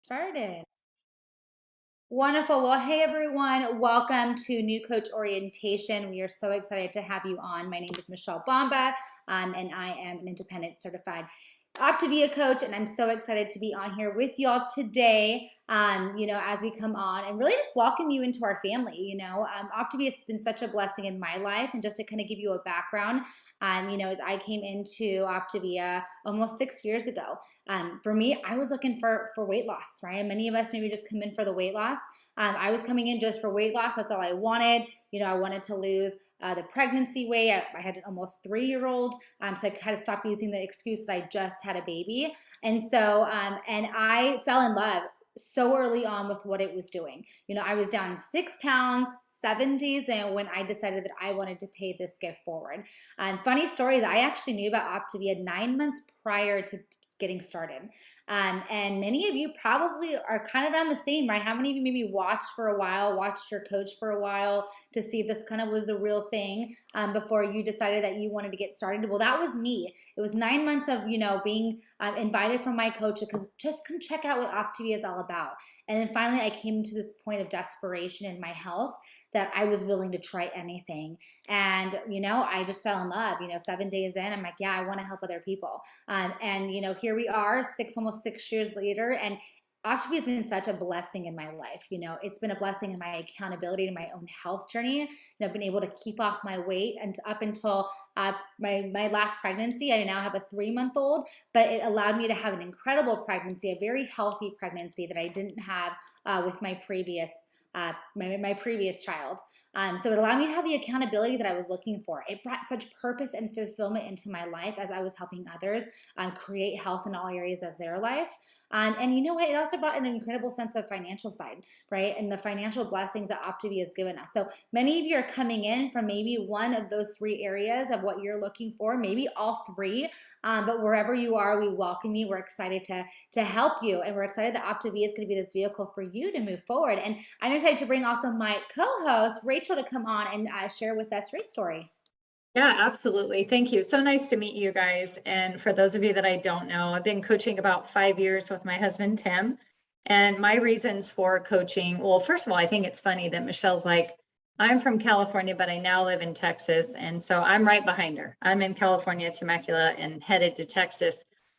Started. Wonderful. Well, hey everyone. Welcome to New Coach Orientation. We are so excited to have you on. My name is Michelle Bomba, and I am an independent certified Optavia coach, and I'm so excited to be on here with y'all today. As we come on and really just welcome you into our family. Optavia has been such a blessing in my life, and just to kind of give you a background, as I came into Optavia almost 6 years ago. For me, I was looking for weight loss, right? Many of us maybe just come in for the weight loss. I was coming in just for weight loss. That's all I wanted. I wanted to lose the pregnancy weight. I had an almost 3-year-old, so I kind of stopped using the excuse that I just had a baby. And I fell in love so early on with what it was doing. I was down 6 pounds. 7 days in when I decided that I wanted to pay this gift forward. Funny story is I actually knew about Optavia 9 months prior to getting started. And many of you probably are kind of around the same, right? How many of you maybe watched for a while, watched your coach for a while to see if this kind of was the real thing before you decided that you wanted to get started? Well, that was me. It was 9 months of, being invited from my coach because just come check out what Optavia is all about. And then finally I came to this point of desperation in my health that I was willing to try anything. And, I just fell in love, 7 days in, I'm like, yeah, I want to help other people. Here we are, almost 6 years later, and Optavia has been such a blessing in my life. It's been a blessing in my accountability to my own health journey. I've been able to keep off my weight and up until my last pregnancy. I now have a 3-month-old, but it allowed me to have an incredible pregnancy, a very healthy pregnancy that I didn't have with my previous my previous child. So it allowed me to have the accountability that I was looking for. It brought such purpose and fulfillment into my life as I was helping others create health in all areas of their life. And you know what? It also brought an incredible sense of financial side, right? And the financial blessings that Optavia has given us. So many of you are coming in from maybe one of those 3 areas of what you're looking for, maybe all three. But wherever you are, we welcome you. We're excited to help you. And we're excited that Optavia is going to be this vehicle for you to move forward. And I'm excited to bring also my co-host, Rachel, to come on and share with us her story. Yeah, absolutely. Thank you. So nice to meet you guys. And for those of you that I don't know, I've been coaching about 5 years with my husband, Tim. And my reasons for coaching, well, first of all, I think it's funny that Michelle's like, I'm from California, but I now live in Texas. And so I'm right behind her. I'm in California, Temecula, and headed to Texas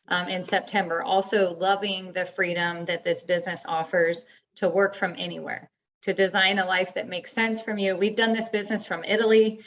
in September. Also loving the freedom that this business offers to work from anywhere, to design a life that makes sense from you. We've done this business from Italy.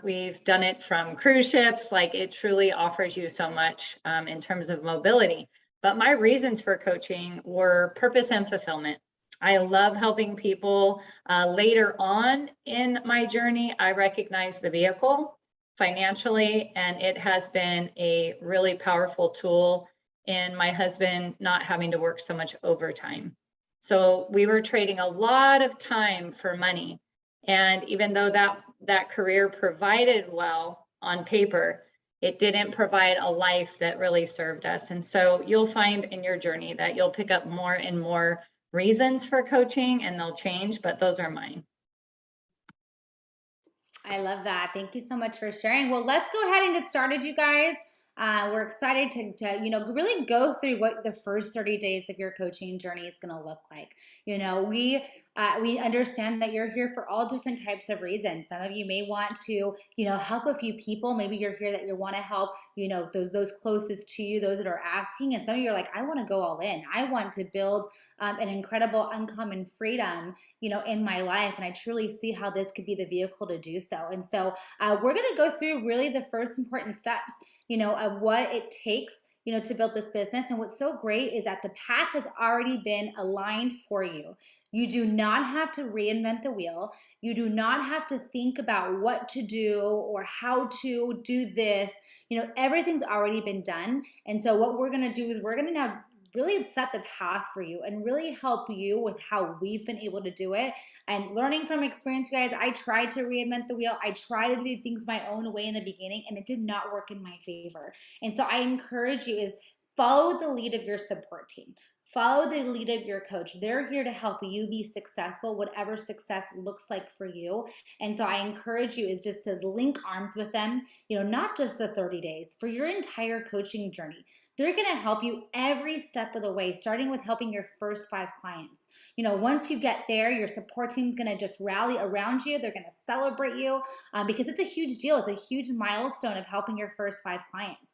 We've done it from cruise ships. Like, it truly offers you so much in terms of mobility. But my reasons for coaching were purpose and fulfillment. I love helping people. Later on in my journey, I recognized the vehicle financially, and it has been a really powerful tool in my husband not having to work so much overtime. So we were trading a lot of time for money. And even though that career provided well on paper, it didn't provide a life that really served us. And so you'll find in your journey that you'll pick up more and more reasons for coaching, and they'll change, but those are mine. I love that. Thank you so much for sharing. Well, let's go ahead and get started, you guys. We're excited to really go through what the first 30 days of your coaching journey is going to look like. We understand that you're here for all different types of reasons. Some of you may want to, help a few people. Maybe you're here that you want to help, those closest to you, those that are asking. And some of you are like, I want to go all in. I want to build an incredible, uncommon freedom, in my life. And I truly see how this could be the vehicle to do so. And so we're going to go through really the first important steps, of what it takes, to build this business. And what's so great is that the path has already been aligned for you. You do not have to reinvent the wheel. You do not have to think about what to do or how to do this. Everything's already been done. And so what we're going to do is we're going to now really set the path for you and really help you with how we've been able to do it. And learning from experience, guys, I tried to reinvent the wheel. I tried to do things my own way in the beginning, and it did not work in my favor. And so I encourage you is follow the lead of your support team. Follow the lead of your coach. They're here to help you be successful, whatever success looks like for you. And so I encourage you is just to link arms with them, not just the 30 days, for your entire coaching journey. They're going to help you every step of the way, starting with helping your first 5 clients. Once you get there, your support team's going to just rally around you. They're going to celebrate you because it's a huge deal. It's a huge milestone of helping your first 5 clients.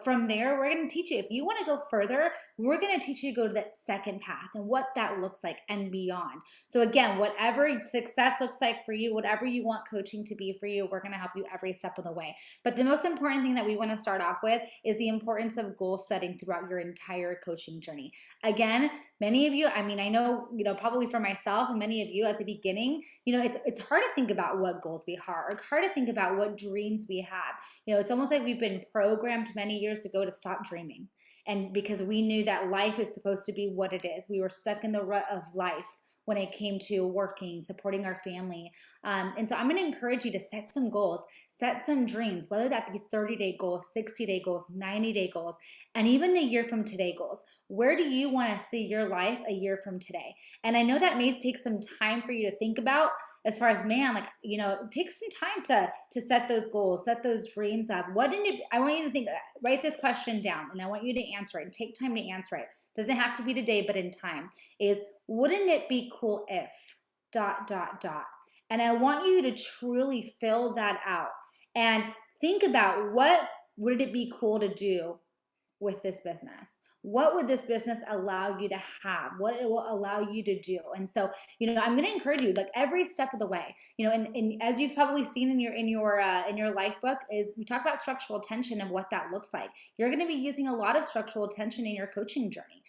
From there, we're going to teach you, if you want to go further, we're going to teach you to go to that second path and what that looks like and beyond. So again, whatever success looks like for you, whatever you want coaching to be for you, we're going to help you every step of the way. But the most important thing that we want to start off with is the importance of goal setting throughout your entire coaching journey. Again, many of you, I know, probably for myself and many of you at the beginning, it's hard to think about what goals we have, or hard to think about what dreams we have. It's almost like we've been programmed many years ago to stop dreaming. And because we knew that life is supposed to be what it is, we were stuck in the rut of life when it came to working, supporting our family. And so I'm going to encourage you to set some goals, set some dreams, whether that be 30-day goals, 60-day goals, 90-day goals, and even a year from today goals. Where do you want to see your life a year from today? And I know that may take some time for you to think about, as far as, take some time to set those goals, set those dreams up. I want you to think, write this question down, and I want you to answer it and take time to answer it. Doesn't have to be today, but in time. Wouldn't it be cool if ... And I want you to truly fill that out and think about, what would it be cool to do with this business? What would this business allow you to have? What it will allow you to do? And so, I'm going to encourage you, like, every step of the way. And as you've probably seen in your life book, is we talk about structural tension and what that looks like. You're going to be using a lot of structural tension in your coaching journey.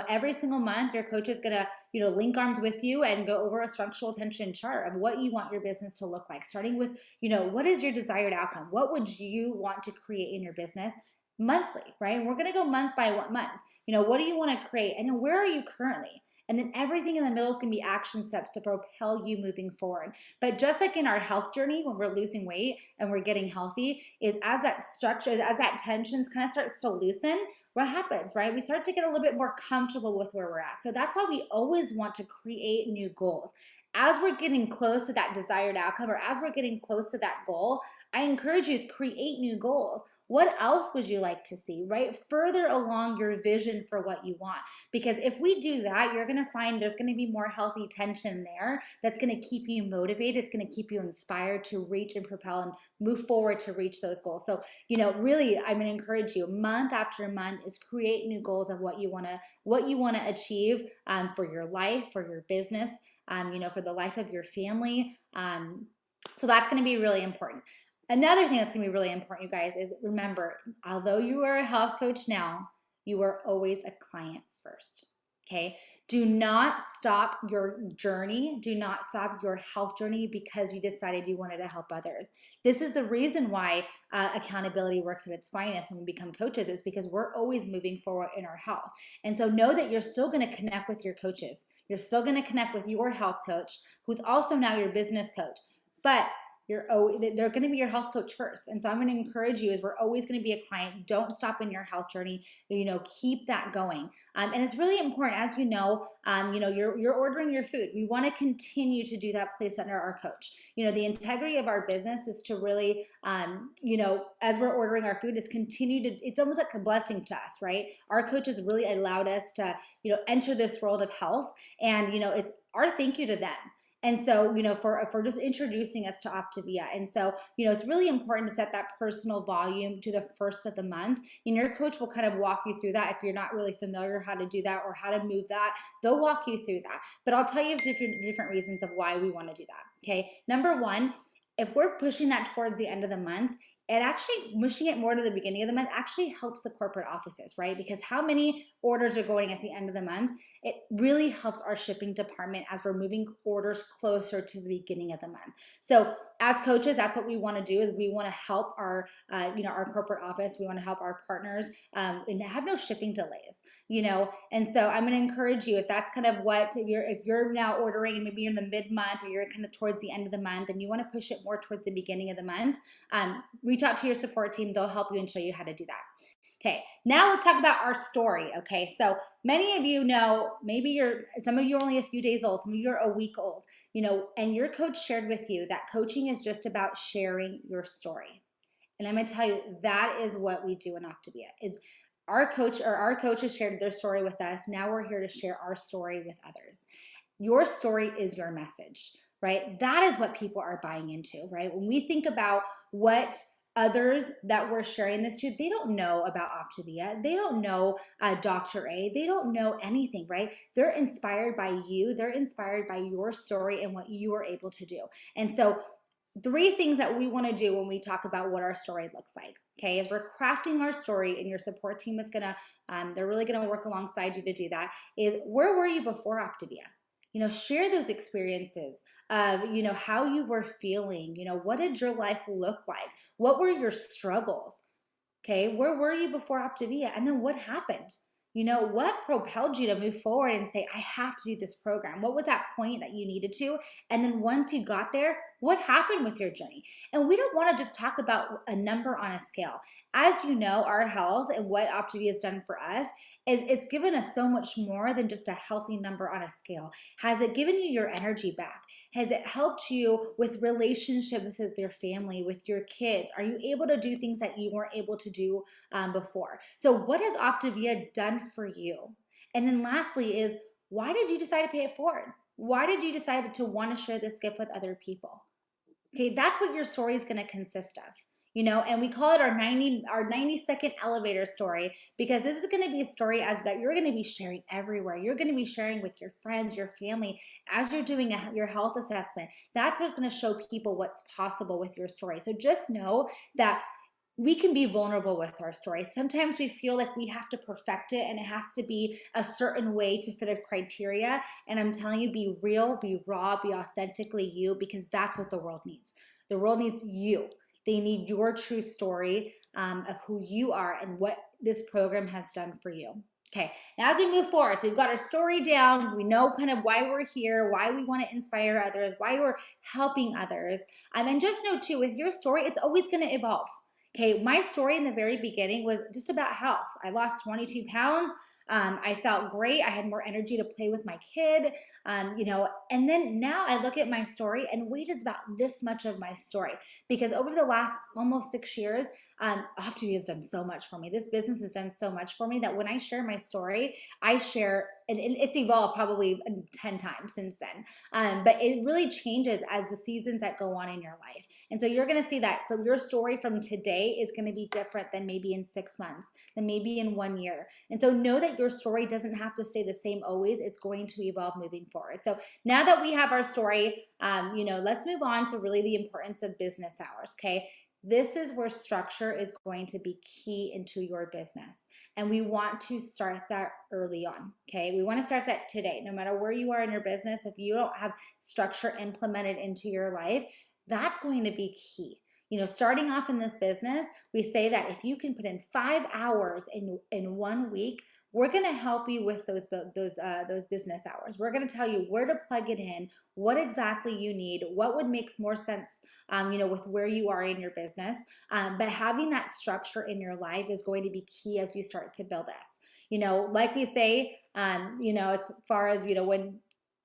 Every single month, your coach is going to, link arms with you and go over a structural tension chart of what you want your business to look like, starting with, what is your desired outcome? What would you want to create in your business monthly, right? And we're going to go month by month. What do you want to create? And then where are you currently? And then everything in the middle is going to be action steps to propel you moving forward. But just like in our health journey, when we're losing weight and we're getting healthy, is as that structure, as that tension kind of starts to loosen, what happens, right? We start to get a little bit more comfortable with where we're at. So that's why we always want to create new goals. As we're getting close to that desired outcome, or as we're getting close to that goal, I encourage you to create new goals. What else would you like to see, right? Further along your vision for what you want. Because if we do that, you're going to find there's going to be more healthy tension there that's going to keep you motivated. It's going to keep you inspired to reach and propel and move forward to reach those goals. So, really, I'm going to encourage you, month after month, is create new goals of what you want to achieve for your life, for your business, for the life of your family. So that's going to be really important. Another thing that's going to be really important, you guys, is remember, although you are a health coach now, you are always a client first. Okay? Do not stop your journey. Do not stop your health journey because you decided you wanted to help others. This is the reason why accountability works at its finest when we become coaches, is because we're always moving forward in our health. And so know that you're still going to connect with your coaches. You're still going to connect with your health coach, who's also now your business coach. But they're going to be your health coach first. And so I'm going to encourage you, as we're always going to be a client. Don't stop in your health journey. Keep that going. And it's really important, as you're ordering your food. We want to continue to do that placed under our coach. The integrity of our business is to really, as we're ordering our food, is continue to, it's almost like a blessing to us, right? Our coach has really allowed us to, enter this world of health, and, it's our thank you to them. And so, for just introducing us to Optavia. And so, it's really important to set that personal volume to the first of the month. And your coach will kind of walk you through that. If you're not really familiar how to do that or how to move that, they'll walk you through that. But I'll tell you different reasons of why we want to do that. Okay. Number one, if we're pushing that towards the end of the month, pushing it more to the beginning of the month actually helps the corporate offices, right? Because how many orders are going at the end of the month? It really helps our shipping department as we're moving orders closer to the beginning of the month. So as coaches, that's what we want to do, is we want to help our corporate office. We want to help our partners and have no shipping delays, And so I'm going to encourage you, if that's kind of if you're now ordering and maybe you're in the mid-month or you're kind of towards the end of the month and you want to push it more towards the beginning of the month, reach out to your support team. They'll help you and show you how to do that. Okay, now let's talk about our story. Okay, so many of you know, some of you are only a few days old, some of you are a week old, and your coach shared with you that coaching is just about sharing your story. And I'm going to tell you, that is what we do in Optavia. our coaches shared their story with us. Now we're here to share our story with others. Your story is your message, right? That is what people are buying into, right? When we think about what others that we're sharing this to, they don't know about Optavia. They don't know Dr. A. They don't know anything, right? They're inspired by you. They're inspired by your story and what you are able to do. And so 3 things that we want to do when we talk about what our story looks like, okay, is we're crafting our story, and your support team is gonna, they're really gonna work alongside you to do that, is where were you before Optavia? Share those experiences of, how you were feeling, what did your life look like? What were your struggles? Okay, where were you before Optavia? And then what happened? What propelled you to move forward and say, I have to do this program? What was that point that you needed to? And then once you got there, what happened with your journey? And we don't want to just talk about a number on a scale. As you know, our health and what Optavia has done for us is it's given us so much more than just a healthy number on a scale. Has it given you your energy back? Has it helped you with relationships with your family, with your kids? Are you able to do things that you weren't able to do before? So what has Optavia done for you? And then lastly is, why did you decide to pay it forward? Why did you decide to want to share this gift with other people? Okay, that's what your story is going to consist of. And we call it our 90-second elevator story, because this is going to be a story as that you're going to be sharing everywhere. You're going to be sharing with your friends, your family, as you're doing your health assessment. That's what's going to show people what's possible with your story. So just know that we can be vulnerable with our story. Sometimes we feel like we have to perfect it and it has to be a certain way to fit a criteria. And I'm telling you, be real, be raw, be authentically you, because that's what the world needs. The world needs you. They need your true story of who you are and what this program has done for you. Okay, now as we move forward, so we've got our story down. We know kind of why we're here, why we want to inspire others, why we're helping others. And just know too, with your story, it's always going to evolve. Okay, my story in the very beginning was just about health. I lost 22 pounds. I felt great. I had more energy to play with my kid, and then now I look at my story, and weight is about this much of my story, because over the last almost 6 years, Optavia has done so much for me. This business has done so much for me that when I share my story, I share, and it's evolved probably 10 times since then. But it really changes as the seasons that go on in your life. And so you're going to see that from your story from today is going to be different than maybe in 6 months, than maybe in 1 year. And so know that your story doesn't have to stay the same always. It's going to evolve moving forward. So now that we have our story, let's move on to really the importance of business hours. Okay. This is where structure is going to be key into your business. And we want to start that early on, okay? We want to start that today. No matter where you are in your business, if you don't have structure implemented into your life, that's going to be key. Starting off in this business, we say that if you can put in 5 hours in 1 week, we're going to help you with those business hours. We're going to tell you where to plug it in, what exactly you need, what would make more sense, with where you are in your business. But having that structure in your life is going to be key as you start to build this. Like we say, as far as, when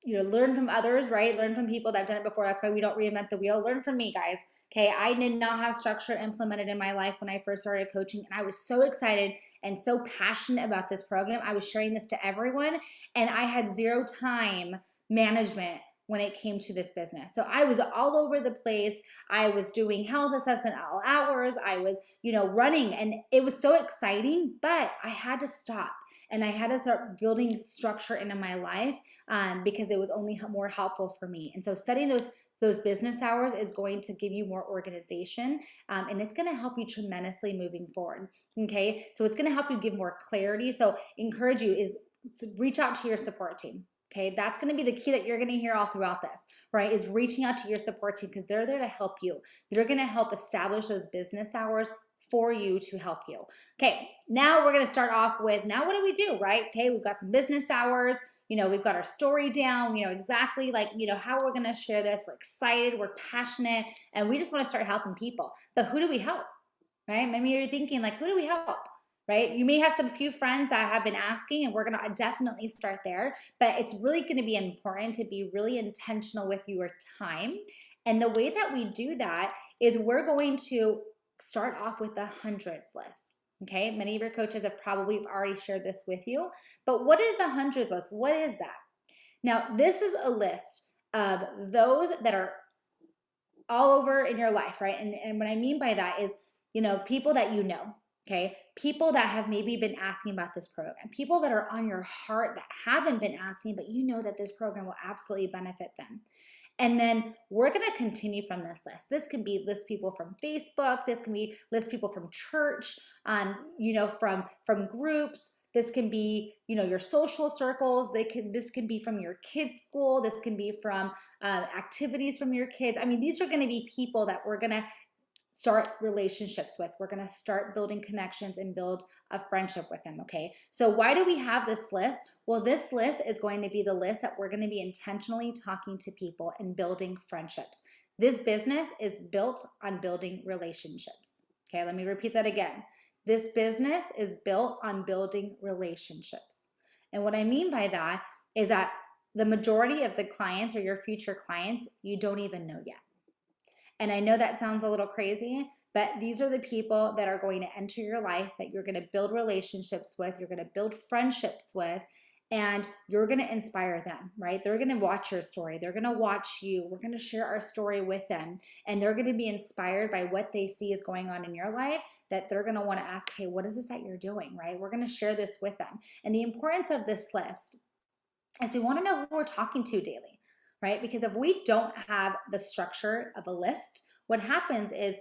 learn from others, right? Learn from people that have done it before. That's why we don't reinvent the wheel. Learn from me, guys. Okay, I did not have structure implemented in my life when I first started coaching, and I was so excited and so passionate about this program. I was sharing this to everyone, and I had zero time management when it came to this business. So I was all over the place. I was doing health assessment all hours. I was, running, and it was so exciting, but I had to stop. And I had to start building structure into my life because it was only more helpful for me. And so setting those business hours is going to give you more organization, and it's going to help you tremendously moving forward. Okay, so it's going to help you give more clarity. So encourage you is reach out to your support team. Okay, that's going to be the key that you're going to hear all throughout this, right? Is reaching out to your support team, because they're there to help you. They're going to help establish those business hours for you to help you. Okay, now we're going to start off with, now what do we do, right? Okay, we've got some business hours. We've got our story down, exactly how we're going to share this. We're excited, we're passionate, and we just want to start helping people. But who do we help, right? Maybe you're thinking who do we help, right? You may have some few friends that have been asking, and we're going to definitely start there. But it's really going to be important to be really intentional with your time. And the way that we do that is we're going to start off with the hundreds list. Okay, many of your coaches have probably already shared this with you, but what is the hundreds list? What is that? Now, this is a list of those that are all over in your life, right? And what I mean by that is, people that you know, okay? People that have maybe been asking about this program, people that are on your heart that haven't been asking, but you know that this program will absolutely benefit them. And then we're going to continue from this list. This can be list people from Facebook. This can be list people from church, from groups. This can be, your social circles. This can be from your kids' school. This can be from activities from your kids. I mean, these are going to be people that we're going to start relationships with. We're going to start building connections and build a friendship with them. Okay. So why do we have this list? Well, this list is going to be the list that we're going to be intentionally talking to people and building friendships. This business is built on building relationships. Okay. Let me repeat that again. This business is built on building relationships. And what I mean by that is that the majority of the clients or your future clients, you don't even know yet. And I know that sounds a little crazy, but these are the people that are going to enter your life, that you're going to build relationships with, you're going to build friendships with, and you're going to inspire them, right? They're going to watch your story. They're going to watch you. We're going to share our story with them, and they're going to be inspired by what they see is going on in your life, that they're going to want to ask, hey, what is this that you're doing, right? We're going to share this with them. And the importance of this list is we want to know who we're talking to daily, right? Because if we don't have the structure of a list, what happens is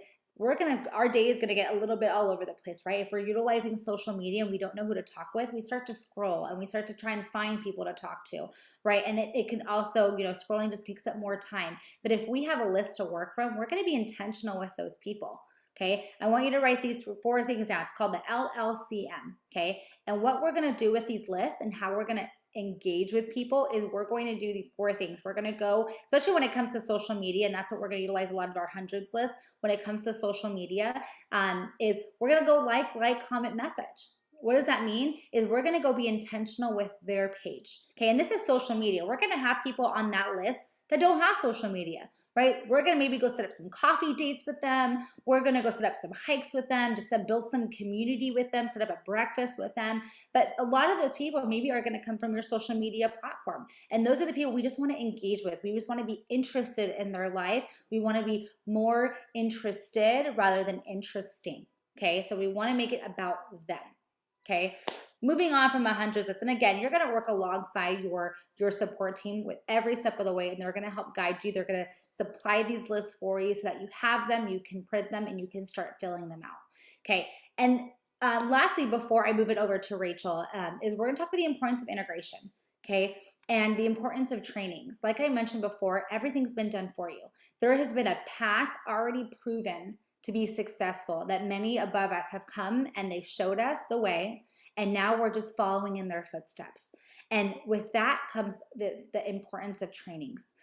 our day is gonna get a little bit all over the place, right? If we're utilizing social media and we don't know who to talk with, we start to scroll and we start to try and find people to talk to, right? And it can also, scrolling just takes up more time. But if we have a list to work from, we're gonna be intentional with those people. Okay, I want you to write these 4 things down. It's called the LLCM. Okay, and what we're gonna do with these lists and how we're gonna engage with people is we're going to do these 4 things. We're going to go, especially when it comes to social media, and that's what we're going to utilize a lot of our hundreds list when it comes to social media, is we're going to go like, comment, message. What does that mean? Is we're going to go be intentional with their page. Okay, and this is social media. We're going to have people on that list that don't have social media, right? We're going to maybe go set up some coffee dates with them. We're going to go set up some hikes with them, just to build some community with them, set up a breakfast with them. But a lot of those people maybe are going to come from your social media platform. And those are the people we just want to engage with. We just want to be interested in their life. We want to be more interested rather than interesting. Okay, so we want to make it about them. Okay, moving on from 100 lists, and again, you're going to work alongside your support team with every step of the way, and they're going to help guide you. They're going to supply these lists for you so that you have them, you can print them, and you can start filling them out. Okay, and lastly, before I move it over to Rachel, is we're going to talk about the importance of integration. Okay, and the importance of trainings. Like I mentioned before, everything's been done for you. There has been a path already proven to be successful, that many above us have come and they've showed us the way, and now we're just following in their footsteps. And with that comes the importance of trainings.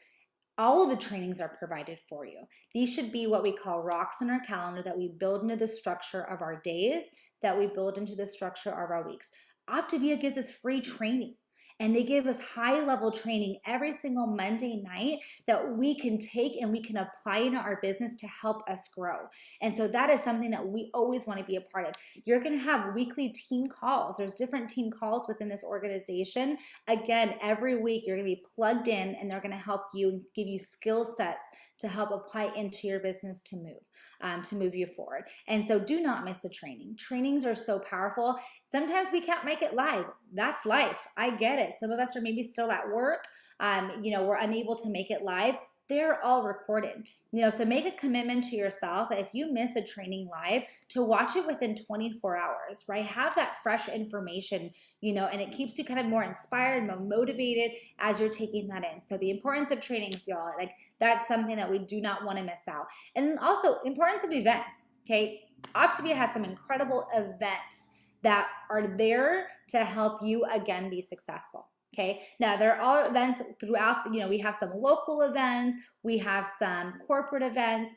All of the trainings are provided for you. These should be what we call rocks in our calendar that we build into the structure of our days, that we build into the structure of our weeks. Optavia gives us free training. And they give us high-level training every single Monday night that we can take and we can apply in our business to help us grow. And so that is something that we always want to be a part of. You're going to have weekly team calls. There's different team calls within this organization. Again, every week you're going to be plugged in and they're going to help you and give you skill sets to help apply into your business to move you forward. And so do not miss a training. Trainings are so powerful. Sometimes we can't make it live. That's life. I get it. Some of us are maybe still at work. We're unable to make it live. They're all recorded. So make a commitment to yourself that if you miss a training live, to watch it within 24 hours, right? Have that fresh information, and it keeps you kind of more inspired, more motivated as you're taking that in. So the importance of trainings, y'all, like that's something that we do not want to miss out. And also importance of events, okay? Optavia has some incredible events that are there to help you, again, be successful. Okay, now there are events throughout, we have some local events, we have some corporate events,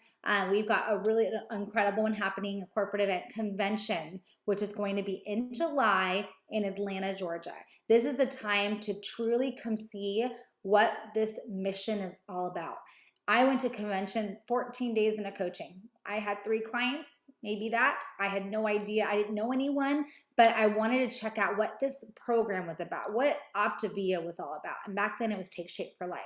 we've got a really incredible one happening, a corporate event convention, which is going to be in July in Atlanta, Georgia. This is the time to truly come see what this mission is all about. I went to convention 14 days into coaching. I had 3 clients, maybe that. I had no idea. I didn't know anyone, but I wanted to check out what this program was about, what Optavia was all about. And back then it was Take Shape for Life.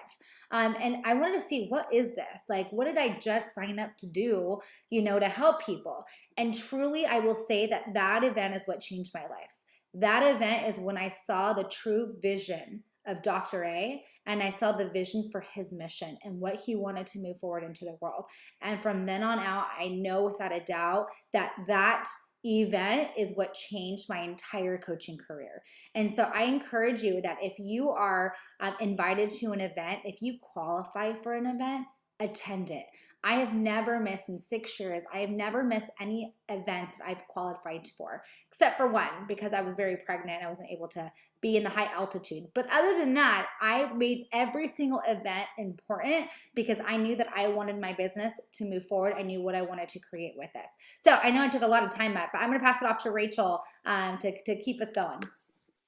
And I wanted to see, what is this? Like, what did I just sign up to do, to help people? And truly, I will say that that event is what changed my life. That event is when I saw the true vision of Dr. A, and I saw the vision for his mission and what he wanted to move forward into the world. And from then on out, I know without a doubt that that event is what changed my entire coaching career. And so I encourage you that if you are invited to an event, if you qualify for an event, attend it. I have never missed in 6 years. I have never missed any events that I've qualified for, except for one, because I was very pregnant. I wasn't able to be in the high altitude. But other than that, I made every single event important because I knew that I wanted my business to move forward. I knew what I wanted to create with this. So I know I took a lot of time up, but I'm going to pass it off to Rachel to keep us going.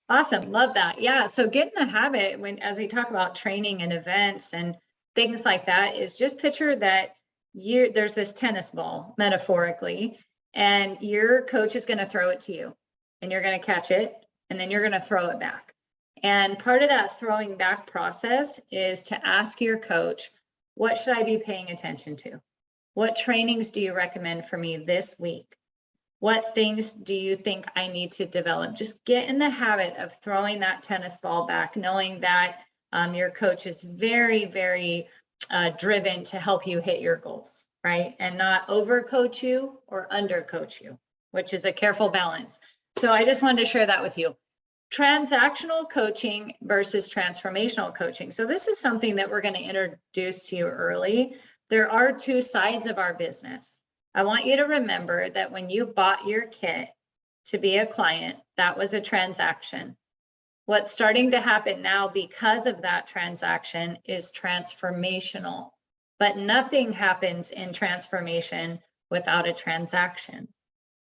Awesome. Love that. Yeah. So get in the habit as we talk about training and events and things like that, is just picture that there's this tennis ball, metaphorically, and your coach is going to throw it to you, and you're going to catch it, and then you're going to throw it back. And part of that throwing back process is to ask your coach, what should I be paying attention to? What trainings do you recommend for me this week? What things do you think I need to develop? Just get in the habit of throwing that tennis ball back, knowing that your coach is very, very driven to help you hit your goals, right? And not overcoach you or undercoach you, which is a careful balance. So I just wanted to share that with you. Transactional coaching versus transformational coaching. So this is something that we're going to introduce to you early. There are 2 sides of our business. I want you to remember that when you bought your kit to be a client, that was a transaction. What's starting to happen now because of that transaction is transformational, but nothing happens in transformation without a transaction.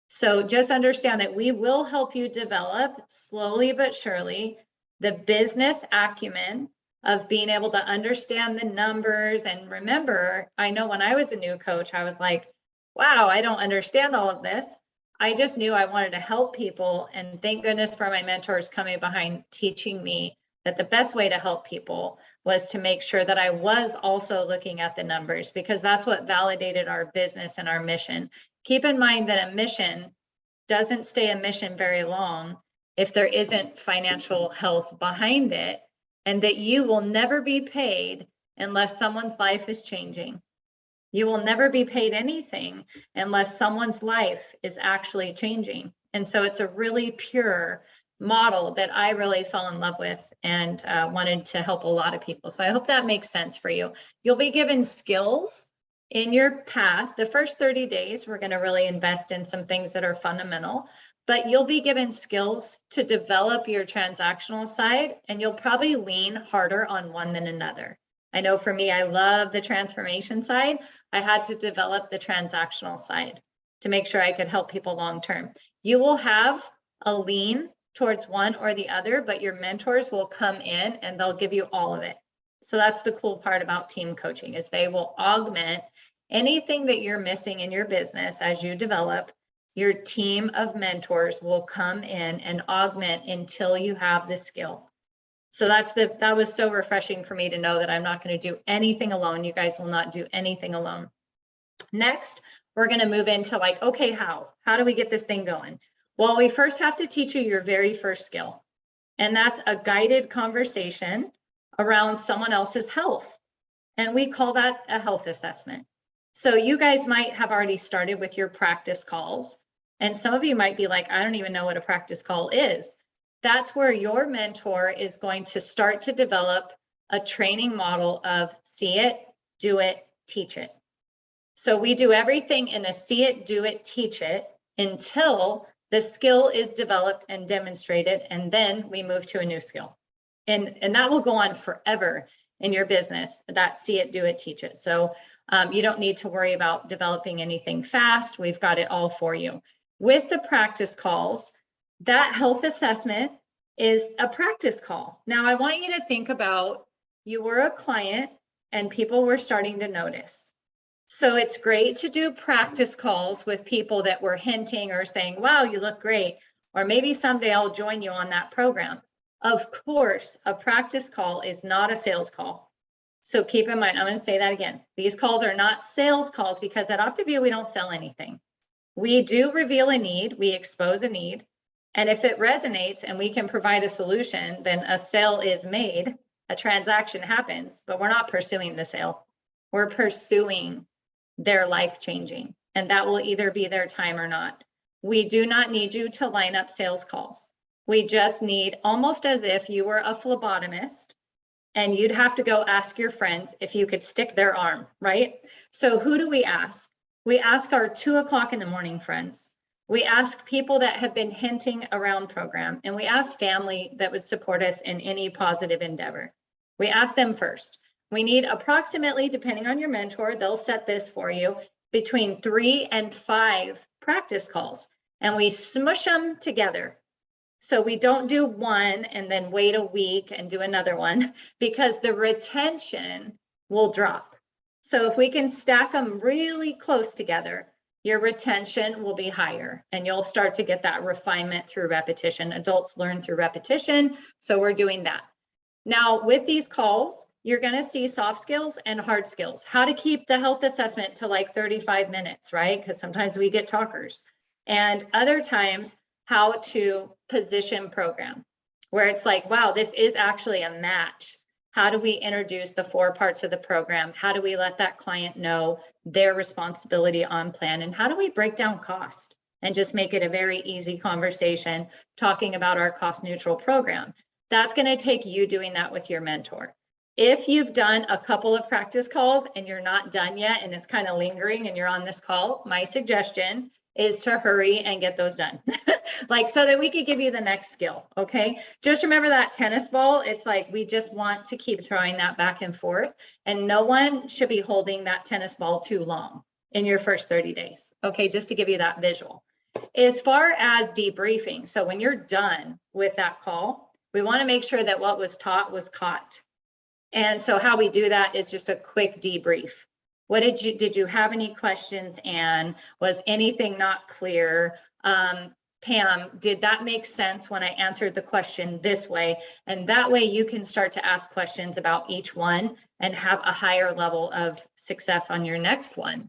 So just understand that we will help you develop slowly but surely the business acumen of being able to understand the numbers. And remember, I know when I was a new coach, I was like, wow, I don't understand all of this. I just knew I wanted to help people. And thank goodness for my mentors coming behind teaching me that the best way to help people was to make sure that I was also looking at the numbers, because that's what validated our business and our mission. Keep in mind that a mission doesn't stay a mission very long if there isn't financial health behind it, and that you will never be paid unless someone's life is changing. You will never be paid anything unless someone's life is actually changing. And so it's a really pure model that I really fell in love with and wanted to help a lot of people. So I hope that makes sense for you. You'll be given skills in your path. The first 30 days, we're going to really invest in some things that are fundamental, but you'll be given skills to develop your transactional side, and you'll probably lean harder on one than another. I know for me, I love the transformation side. I had to develop the transactional side to make sure I could help people long-term. You will have a lean towards one or the other, but your mentors will come in and they'll give you all of it. So that's the cool part about team coaching, is they will augment anything that you're missing in your business as you develop. Your team of mentors will come in and augment until you have the skill. So that was so refreshing for me to know that I'm not going to do anything alone. You guys will not do anything alone. Next, we're going to move into like, okay, how do we get this thing going? Well, we first have to teach you your very first skill, and that's a guided conversation around someone else's health. And we call that a health assessment. So you guys might have already started with your practice calls, and some of you might be like, I don't even know what a practice call is. That's where your mentor is going to start to develop a training model of see it, do it, teach it. So we do everything in a see it, do it, teach it until the skill is developed and demonstrated, and then we move to a new skill. And that will go on forever in your business, that see it, do it, teach it. So you don't need to worry about developing anything fast. We've got it all for you. With the practice calls, that health assessment is a practice call. Now, I want you to think about, you were a client and people were starting to notice. So it's great to do practice calls with people that were hinting or saying, wow, you look great. Or maybe someday I'll join you on that program. Of course, a practice call is not a sales call. So keep in mind, I'm going to say that again. These calls are not sales calls because at Optavia, we don't sell anything. We do reveal a need, we expose a need. And if it resonates and we can provide a solution, then a sale is made, a transaction happens, but we're not pursuing the sale. We're pursuing their life changing, and that will either be their time or not. We do not need you to line up sales calls. We just need, almost as if you were a phlebotomist and you'd have to go ask your friends if you could stick their arm, right? So who do we ask? We ask our 2 o'clock in the morning friends. We ask people that have been hinting around program, and we ask family that would support us in any positive endeavor. We ask them first. We need approximately, depending on your mentor, they'll set this for you, between 3 and 5 practice calls, and we smush them together. So we don't do one and then wait a week and do another one, because the retention will drop. So if we can stack them really close together, your retention will be higher and you'll start to get that refinement through repetition. Adults learn through repetition, so we're doing that. Now, with these calls, you're going to see soft skills and hard skills. How to keep the health assessment to like 35 minutes, right? Because sometimes we get talkers. And other times, how to position program, where it's like, wow, this is actually a match. How do we introduce the 4 parts of the program? How do we let that client know their responsibility on plan? And how do we break down cost and just make it a very easy conversation talking about our cost neutral program? That's going to take you doing that with your mentor. If you've done a couple of practice calls and you're not done yet and it's kind of lingering and you're on this call, my suggestion is to hurry and get those done. Like, so that we could give you the next skill, okay? Just remember that tennis ball, it's like we just want to keep throwing that back and forth, and no one should be holding that tennis ball too long in your first 30 days, okay? Just to give you that visual. As far as debriefing, so when you're done with that call, we want to make sure that what was taught was caught. And so how we do that is just a quick debrief. What did you have any questions, Anne? Was anything not clear? Pam, did that make sense when I answered the question this way? And that way you can start to ask questions about each one and have a higher level of success on your next one.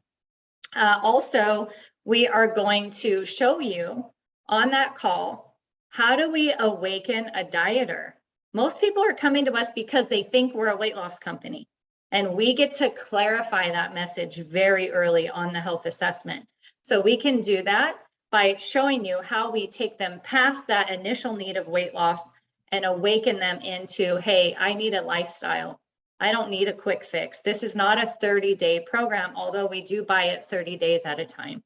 Also, we are going to show you on that call, how do we awaken a dieter? Most people are coming to us because they think we're a weight loss company. And we get to clarify that message very early on the health assessment. So we can do that by showing you how we take them past that initial need of weight loss and awaken them into, hey, I need a lifestyle. I don't need a quick fix. This is not a 30-day program, although we do buy it 30 days at a time.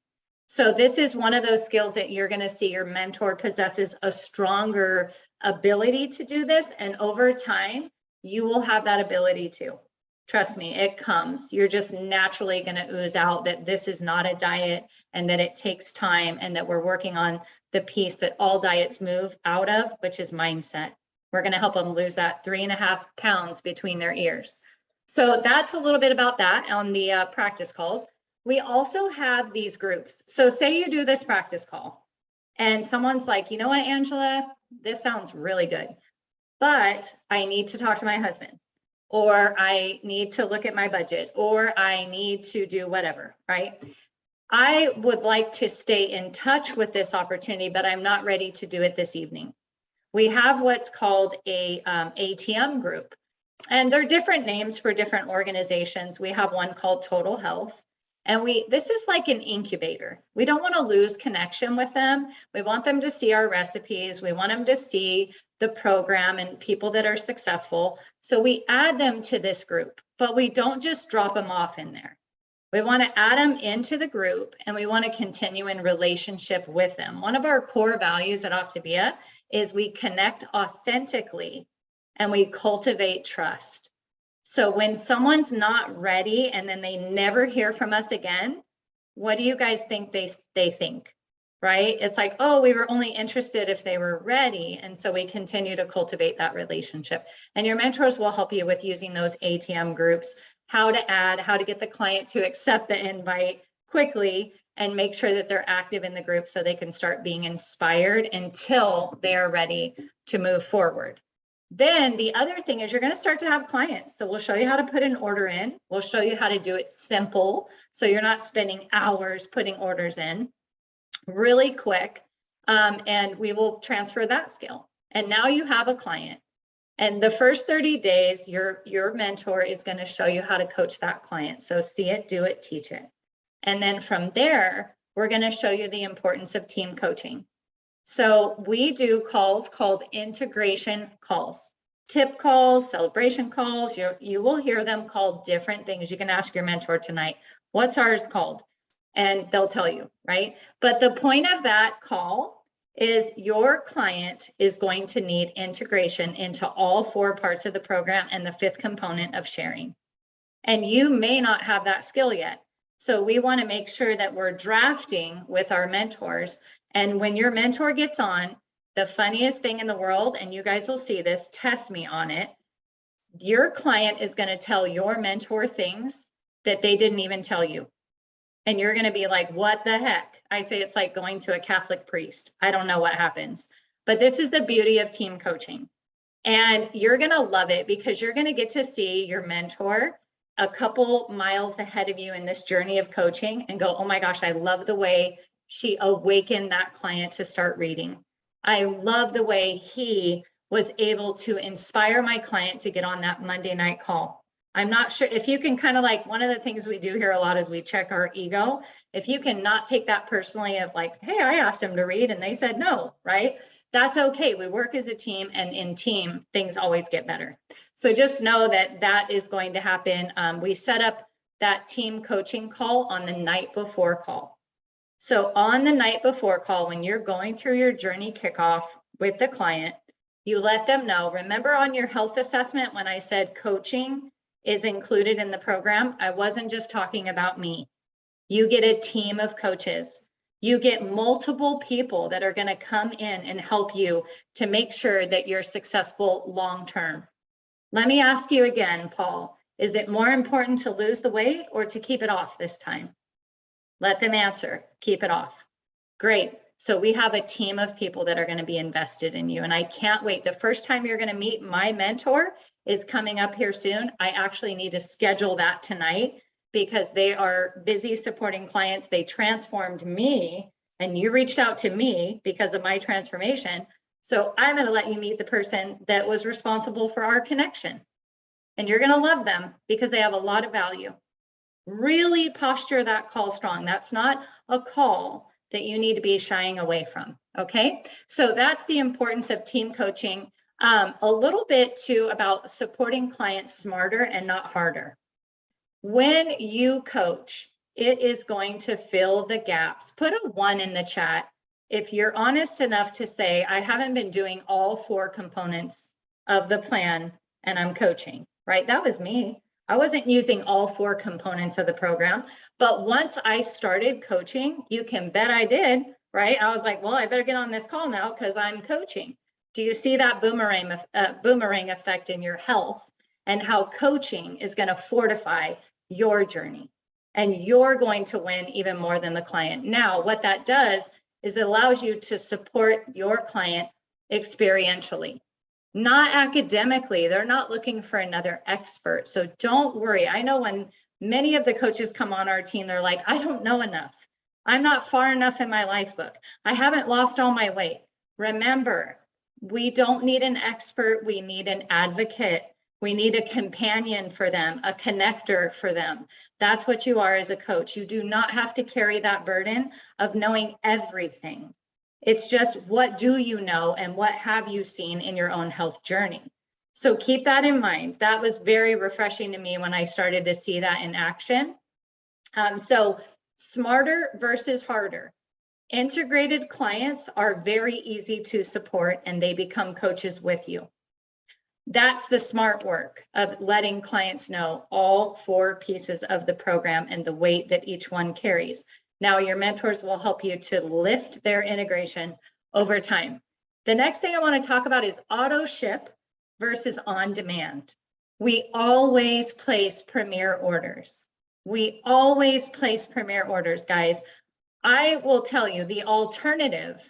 So this is one of those skills that you're going to see your mentor possesses a stronger ability to do this. And over time, you will have that ability too. Trust me, it comes. You're just naturally going to ooze out that this is not a diet and that it takes time, and that we're working on the piece that all diets move out of, which is mindset. We're going to help them lose that 3.5 pounds between their ears. So that's a little bit about that on the practice calls. We also have these groups. So say you do this practice call and someone's like, you know what, Angela, this sounds really good, but I need to talk to my husband, or I need to look at my budget, or I need to do whatever, right? I would like to stay in touch with this opportunity, but I'm not ready to do it this evening. We have what's called a ATM group, and they're different names for different organizations. We have one called Total Health, and this is like an incubator. We don't want to lose connection with them. We want them to see our recipes. We want them to see the program and people that are successful. So we add them to this group, but we don't just drop them off in there. We want to add them into the group, and we want to continue in relationship with them. One of our core values at Optavia is we connect authentically and we cultivate trust. So when someone's not ready and then they never hear from us again, what do you guys think they think, right? It's like, oh, we were only interested if they were ready. And so we continue to cultivate that relationship. And your mentors will help you with using those ATM groups, how to add, how to get the client to accept the invite quickly and make sure that they're active in the group so they can start being inspired until they're ready to move forward. Then the other thing is you're going to start to have clients. So we'll show you how to put an order in. We'll show you how to do it simple. So you're not spending hours putting orders in, really quick. And we will transfer that skill. And now you have a client. And the first 30 days, your mentor is going to show you how to coach that client. So see it, do it, teach it. And then from there, we're going to show you the importance of team coaching. So we do calls called integration calls, tip calls, celebration calls. You will hear them called different things. You can ask your mentor tonight, what's ours called? And they'll tell you, right? But the point of that call is your client is going to need integration into all 4 parts of the program and the 5th component of sharing. And you may not have that skill yet. So we want to make sure that we're drafting with our mentors. And when your mentor gets on, the funniest thing in the world, and you guys will see this, test me on it, your client is going to tell your mentor things that they didn't even tell you. And you're going to be like, what the heck? I say it's like going to a Catholic priest. I don't know what happens. But this is the beauty of team coaching. And you're going to love it because you're going to get to see your mentor a couple miles ahead of you in this journey of coaching and go, oh my gosh, I love the way she awakened that client to start reading. I love the way he was able to inspire my client to get on that Monday night call. I'm not sure if you can kind of like, one of the things we do here a lot is we check our ego. If you can not take that personally of like, hey, I asked him to read and they said no, right? That's okay. We work as a team, and in team, things always get better. So just know that that is going to happen. We set up that team coaching call on the night before call. So on the night before call, when you're going through your journey kickoff with the client, you let them know. Remember on your health assessment, when I said coaching is included in the program, I wasn't just talking about me. You get a team of coaches. You get multiple people that are going to come in and help you to make sure that you're successful long-term. Let me ask you again, Paul, is it more important to lose the weight or to keep it off this time? Let them answer, keep it off. Great. So we have a team of people that are going to be invested in you. And I can't wait. The first time you're going to meet my mentor is coming up here soon. I actually need to schedule that tonight because they are busy supporting clients. They transformed me, and you reached out to me because of my transformation. So I'm going to let you meet the person that was responsible for our connection. And you're going to love them because they have a lot of value. Really posture that call strong. That's not a call that you need to be shying away from. Okay. So that's the importance of team coaching. A little bit too about supporting clients smarter and not harder. When you coach, it is going to fill the gaps. Put a 1 in the chat if you're honest enough to say, I haven't been doing all 4 components of the plan and I'm coaching, right? That was me. I wasn't using all 4 components of the program, but once I started coaching, you can bet I did, right? I was like, well, I better get on this call now because I'm coaching. Do you see that boomerang effect in your health and how coaching is going to fortify your journey? And you're going to win even more than the client. Now, what that does is it allows you to support your client experientially, not academically. They're not looking for another expert. So don't worry. I know when many of the coaches come on our team, they're like, I don't know enough. I'm not far enough in my life book. I haven't lost all my weight. Remember, we don't need an expert. We need an advocate. We need a companion for them, a connector for them. That's what you are as a coach. You do not have to carry that burden of knowing everything. It's just, what do you know and what have you seen in your own health journey? So keep that in mind. That was very refreshing to me when I started to see that in action. So smarter versus harder. Integrated clients are very easy to support and they become coaches with you. That's the smart work of letting clients know all 4 pieces of the program and the weight that each one carries. Now your mentors will help you to lift their integration over time. The next thing I want to talk about is auto ship versus on demand. We always place premier orders. We always place premier orders, guys. I will tell you the alternative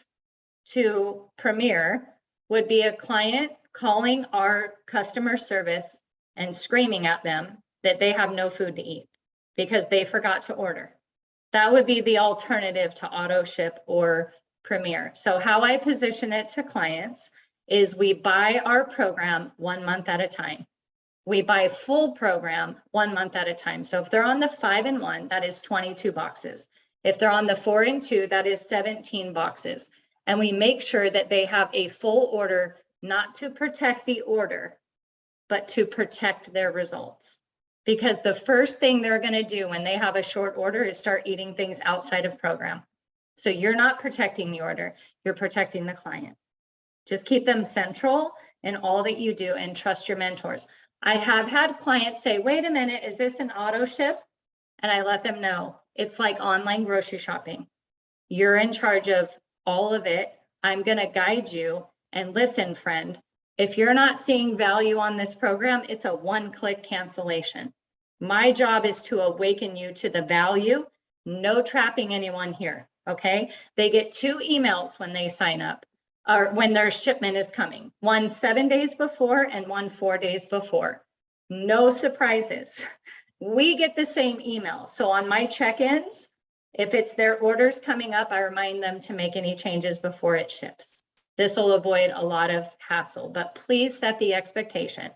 to premier would be a client calling our customer service and screaming at them that they have no food to eat because they forgot to order. That would be the alternative to auto ship or premier. So how I position it to clients is we buy our program 1 month at a time. We buy full program 1 month at a time. So if they're on the 5-in-1, that is 22 boxes. If they're on the 4-in-2, that is 17 boxes. And we make sure that they have a full order, not to protect the order, but to protect their results. Because the first thing they're going to do when they have a short order is start eating things outside of program. So you're not protecting the order, you're protecting the client. Just keep them central in all that you do and trust your mentors. I have had clients say, wait a minute, is this an auto ship? And I let them know it's like online grocery shopping. You're in charge of all of it. I'm going to guide you. And listen, friend, if you're not seeing value on this program, it's a one-click cancellation. My job is to awaken you to the value. No trapping anyone here, okay? They get 2 emails when they sign up, or when their shipment is coming. One 7 days before and one 4 days before. No surprises. We get the same email. So on my check-ins, if it's their orders coming up, I remind them to make any changes before it ships. This will avoid a lot of hassle, but please set the expectation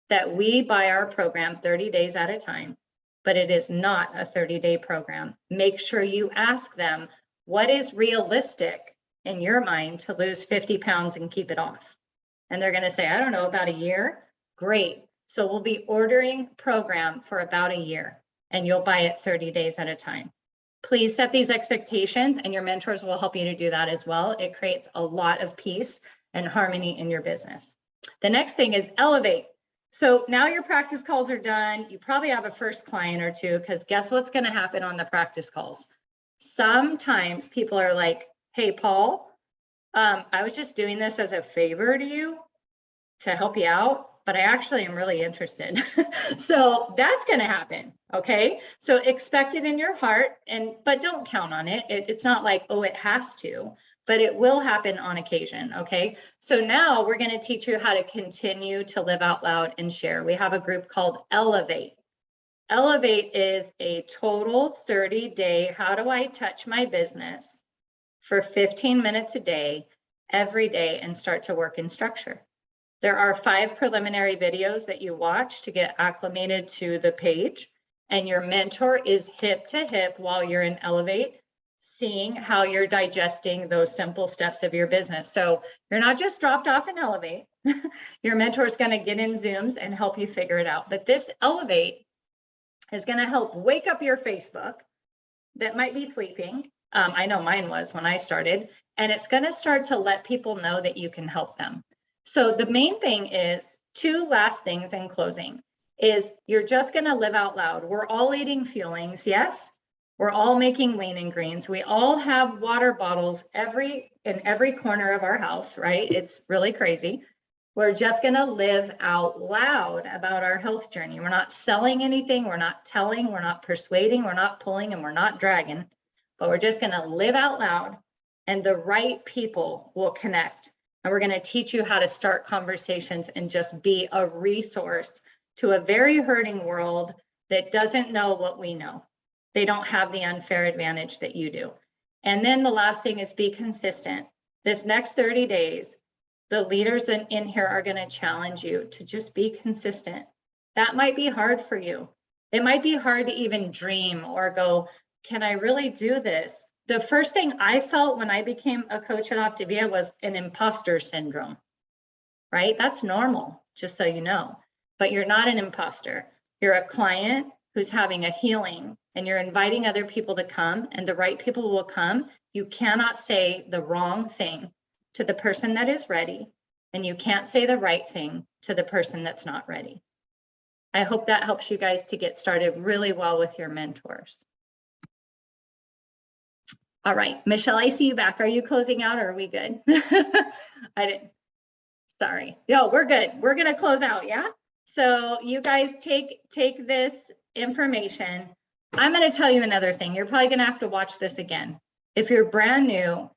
that we buy our program 30 days at a time, but it is not a 30-day program. Make sure you ask them what is realistic in your mind to lose 50 pounds and keep it off. And they're going to say, I don't know, about a year. Great. So we'll be ordering program for about a year and you'll buy it 30 days at a time. Please set these expectations and your mentors will help you to do that as well. It creates a lot of peace and harmony in your business. The next thing is elevate. So now your practice calls are done. You probably have a first client or two, because guess what's going to happen on the practice calls? Sometimes people are like, hey, Paul, I was just doing this as a favor to you to help you out, but I actually am really interested. So that's going to happen. Okay. So expect it in your heart, but don't count on it. It's not like, oh, it has to, but it will happen on occasion. Okay. So now we're going to teach you how to continue to live out loud and share. We have a group called Elevate. Elevate is a total 30-day, how do I touch my business for 15 minutes a day, every day, and start to work in structure. There are 5 preliminary videos that you watch to get acclimated to the page, and your mentor is hip to hip while you're in Elevate, seeing how you're digesting those simple steps of your business. So you're not just dropped off in Elevate. Your mentor is going to get in Zooms and help you figure it out. But this Elevate is going to help wake up your Facebook that might be sleeping. I know mine was when I started, and it's going to start to let people know that you can help them. So the main thing is, 2 last things in closing, is you're just going to live out loud. We're all eating Fuelings, yes? We're all making Lean and Greens. We all have water bottles in every corner of our house, right? It's really crazy. We're just going to live out loud about our health journey. We're not selling anything. We're not telling. We're not persuading. We're not pulling, and we're not dragging. But we're just going to live out loud, and the right people will connect. And we're going to teach you how to start conversations and just be a resource to a very hurting world that doesn't know what we know. They don't have the unfair advantage that you do. And then the last thing is be consistent. This next 30 days, the leaders in here are going to challenge you to just be consistent. That might be hard for you. It might be hard to even dream or go, can I really do this? The first thing I felt when I became a coach at Optavia was an imposter syndrome, right? That's normal, just so you know. But you're not an imposter. You're a client who's having a healing, and you're inviting other people to come, and the right people will come. You cannot say the wrong thing to the person that is ready, and you can't say the right thing to the person that's not ready. I hope that helps you guys to get started really well with your mentors. All right, Michelle, I see you back. Are you closing out, or are we good? I didn't. Sorry. No, we're good. We're going to close out. Yeah. So you guys take this information. I'm going to tell you another thing. You're probably going to have to watch this again. If you're brand new,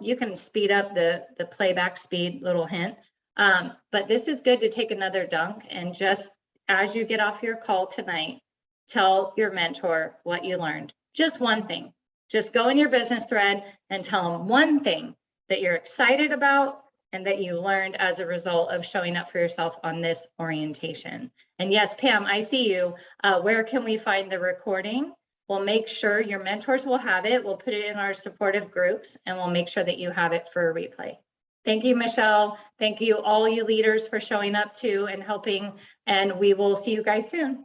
you can speed up the playback speed, little hint. But this is good to take another dunk, and just as you get off your call tonight, tell your mentor what you learned. Just one thing. Just go in your business thread and tell them one thing that you're excited about and that you learned as a result of showing up for yourself on this orientation. And yes, Pam, I see you. Where can we find the recording? We'll make sure your mentors will have it. We'll put it in our supportive groups, and we'll make sure that you have it for a replay. Thank you, Michelle. Thank you, all you leaders, for showing up too and helping. And we will see you guys soon.